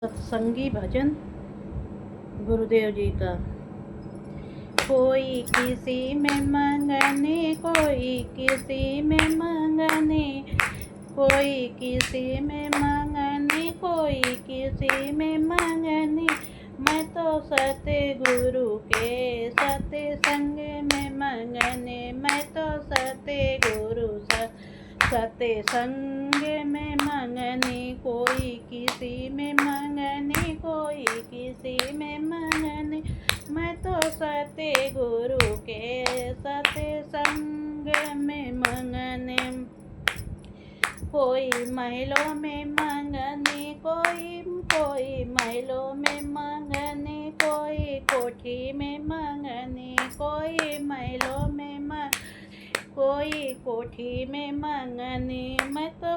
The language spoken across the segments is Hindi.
सत्संगी भजन गुरुदेव जी का। कोई किसी में मंगने, कोई किसी में मंगने, कोई किसी में मंगने, कोई किसी में मंगने। मैं तो सतगुरु के सत्संग में मंगने, मैं तो सतगुरु सत्संग में मंगने। कोई किसी में मंगने, कोई किसी में मंगने। मैं तो सतगुरु के सत्संग में मंगने। कोई महलों में मंगने, कोई महलों में मंगने, कोई कोठी में मंगने, कोई महलों में कोई कोठी में मंगने। मैं तो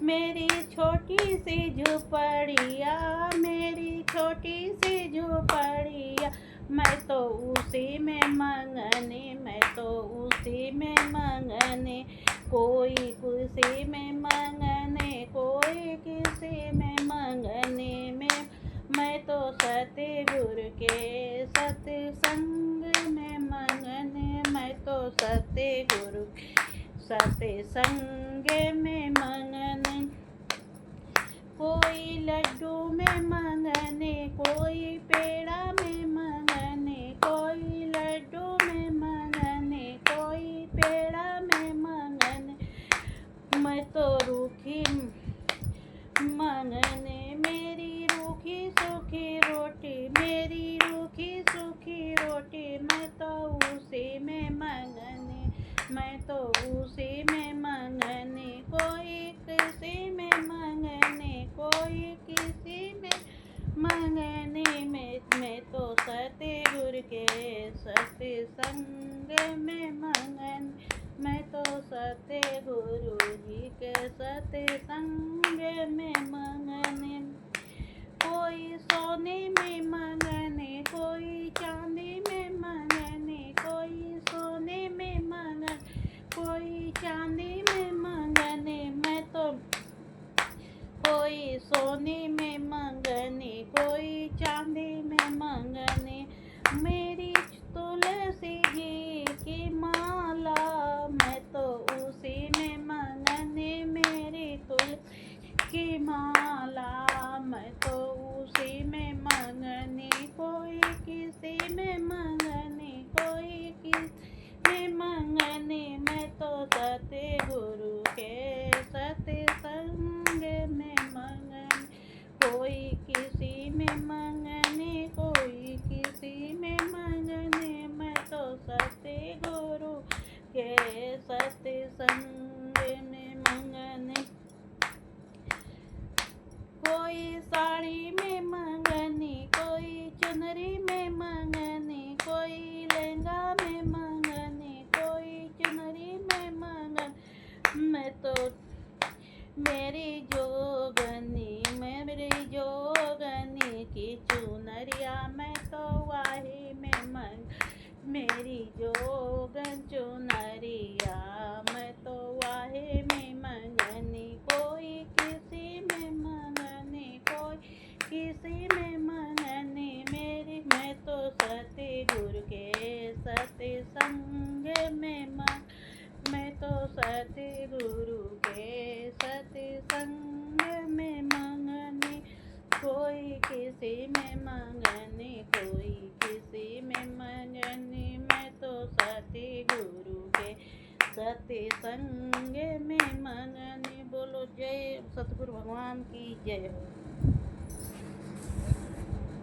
मेरी छोटी सी झोपड़िया, मेरी छोटी सी झोपड़िया, मैं तो उसी में मंगने, मैं तो उसी में मंगने। कोई किसी में मंगने, कोई किसी में मंगने। मैं तो सतगुरु के सत्संग में मंगने, मैं तो सतगुरु सत्संग में मंगने। कोई लड्डू में मंगने, कोई पेड़ा में मंगने, कोई लड्डू में मंगने, कोई पेड़ा में मंगने। मैं तो रूखी मंगने, मेरी रूखी सूखी रोटी, मेरी रूखी सूखी रोटी, मैं तो उसी में मंगने, मैं तो उसी में मंगने। कोई किसी में मंगने, कोई किसी में मंगने। मैं तो सतगुरु के सत्संग में मंगने, मैं तो सतगुरु जी के सत्संग में मंगने। कोई सोने में मंगने, कोई चांदी में मंगने, कोई सोने में मंगने, कोई चांदी में मंगने। मैं तो कोई सोने में मंगने, कोई चांदी में मंगने। मेरी तुलसी जी की माला, मैं तो उसी में मंगने, मेरी तुलसी की माला, मैं तो उसी में मंगने। कोई किसी में मंगने, कोई किसी में मंगने। मैं तो सतगुरु के सत्संग में मंगने। कोई किसी में मंगने, कोई किसी में मंगने। मैं तो सतगुरु के सत्संग में मंगने। कोई साड़ी में मंगने, कोई चुनरी में मंगने, कोई लहंगा में मंगने, कोई चुनरी में मंगने। मैं तो मेरी जोगनी की चुनरिया, मैं तो वाही में मेरी जोगन चुनरिया, मैं तो वाही में मंगनी। कोई किसी में मंगने, कोई किसी में मंगने। मैं तो सतगुरु के सत्संग में मैं तो सतगुरु के सत्संग में मंगने। कोई किसी में मंगने, कोई किसी में मंगने। मैं तो सतगुरु के सत्संग में मंगने। बोलो जय सतगुरु भगवान की जय हो।